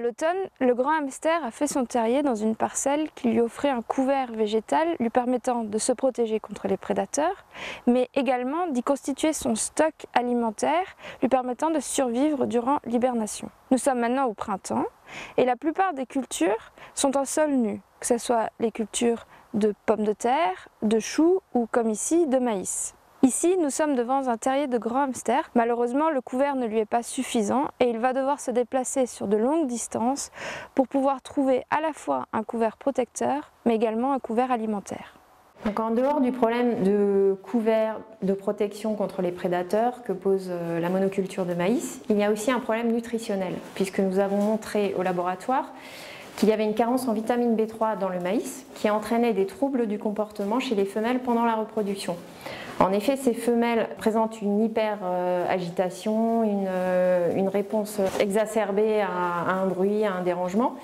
l'automne, le grand hamster a fait son terrier dans une parcelle qui lui offrait un couvert végétal lui permettant de se protéger contre les prédateurs, mais également d'y constituer son stock alimentaire lui permettant de survivre durant l'hibernation. Nous sommes maintenant au printemps et la plupart des cultures sont en sol nu, que ce soit les cultures de pommes de terre, de choux ou comme ici de maïs. Ici, nous sommes devant un terrier de grand hamster. Malheureusement, le couvert ne lui est pas suffisant et il va devoir se déplacer sur de longues distances pour pouvoir trouver à la fois un couvert protecteur, mais également un couvert alimentaire. Donc en dehors du problème de couvert de protection contre les prédateurs que pose la monoculture de maïs, il y a aussi un problème nutritionnel, puisque nous avons montré au laboratoire qu'il y avait une carence en vitamine B3 dans le maïs qui entraînait des troubles du comportement chez les femelles pendant la reproduction. En effet, ces femelles présentent une hyper-agitation, une réponse exacerbée à un bruit, à un dérangement.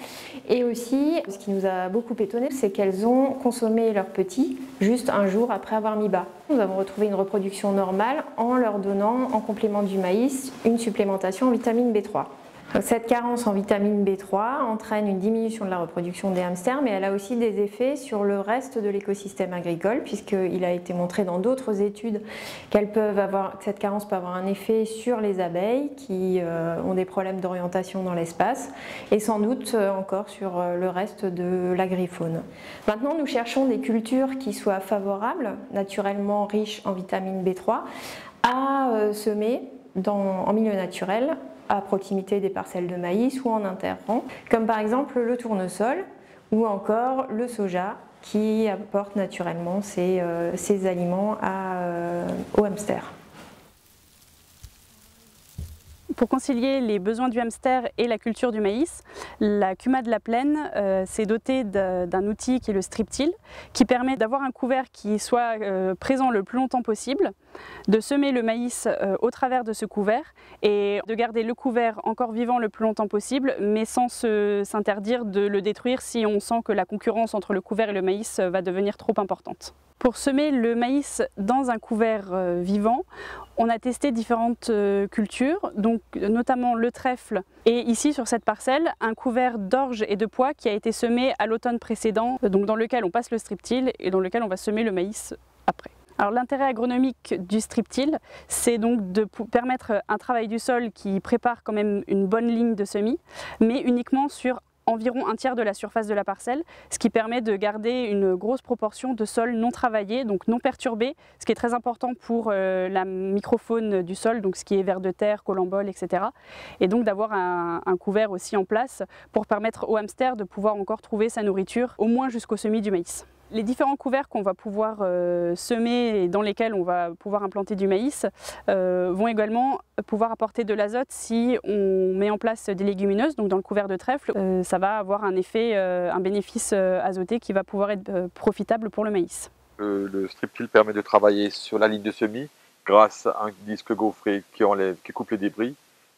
Et aussi, ce qui nous a beaucoup étonné, c'est qu'elles ont consommé leurs petits juste un jour après avoir mis bas. Nous avons retrouvé une reproduction normale en leur donnant, en complément du maïs, une supplémentation en vitamine B3. Cette carence en vitamine B3 entraîne une diminution de la reproduction des hamsters, mais elle a aussi des effets sur le reste de l'écosystème agricole, puisqu'il a été montré dans d'autres études que cette carence peut avoir un effet sur les abeilles qui ont des problèmes d'orientation dans l'espace, et sans doute encore sur le reste de l'agrifaune. Maintenant, nous cherchons des cultures qui soient favorables, naturellement riches en vitamine B3, à semer en milieu naturel, à proximité des parcelles de maïs ou en interrang, comme par exemple le tournesol ou encore le soja qui apporte naturellement ces aliments aux hamsters. Pour concilier les besoins du hamster et la culture du maïs, la CUMA de la Plaine s'est dotée d'un outil qui est le strip-till, qui permet d'avoir un couvert qui soit présent le plus longtemps possible, de semer le maïs au travers de ce couvert et de garder le couvert encore vivant le plus longtemps possible, mais sans s'interdire de le détruire si on sent que la concurrence entre le couvert et le maïs va devenir trop importante. Pour semer le maïs dans un couvert vivant, on a testé différentes cultures, donc notamment le trèfle et ici sur cette parcelle, un couvert d'orge et de pois qui a été semé à l'automne précédent, donc dans lequel on passe le strip-till et dans lequel on va semer le maïs après. Alors l'intérêt agronomique du strip-till, c'est donc de permettre un travail du sol qui prépare quand même une bonne ligne de semis, mais uniquement sur environ un tiers de la surface de la parcelle, ce qui permet de garder une grosse proportion de sol non travaillé, donc non perturbé, ce qui est très important pour la microfaune du sol, donc ce qui est vers de terre, collemboles, etc. Et donc d'avoir un couvert aussi en place pour permettre au hamster de pouvoir encore trouver sa nourriture, au moins jusqu'au semis du maïs. Les différents couverts qu'on va pouvoir semer et dans lesquels on va pouvoir implanter du maïs vont également pouvoir apporter de l'azote si on met en place des légumineuses. Donc dans le couvert de trèfle, ça va avoir un effet, un bénéfice azoté qui va pouvoir être profitable pour le maïs. Le strip-till permet de travailler sur la ligne de semis grâce à un disque gaufré qui coupe les débris,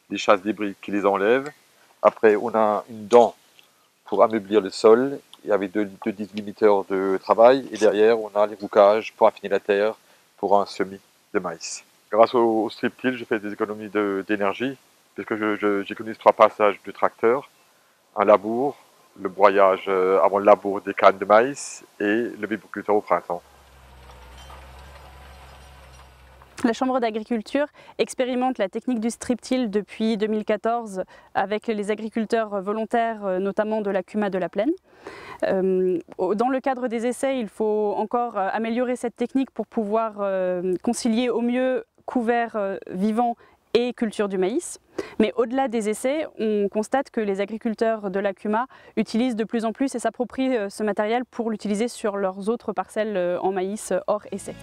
des chasse-débris qui les enlève. Après, on a une dent pour ameublir le sol, et avec deux disques limiteurs de travail, et derrière on a les roucages pour affiner la terre pour un semis de maïs. Grâce au strip-till, je fais des économies d'énergie, puisque j'économise 3 passages de tracteur, un labour, le broyage avant le labour des cannes de maïs et le biboculteur au printemps. La Chambre d'agriculture expérimente la technique du strip-till depuis 2014 avec les agriculteurs volontaires, notamment de la CUMA de la Plaine. Dans le cadre des essais, il faut encore améliorer cette technique pour pouvoir concilier au mieux couvert vivant et culture du maïs. Mais au-delà des essais, on constate que les agriculteurs de la CUMA utilisent de plus en plus et s'approprient ce matériel pour l'utiliser sur leurs autres parcelles en maïs hors essai.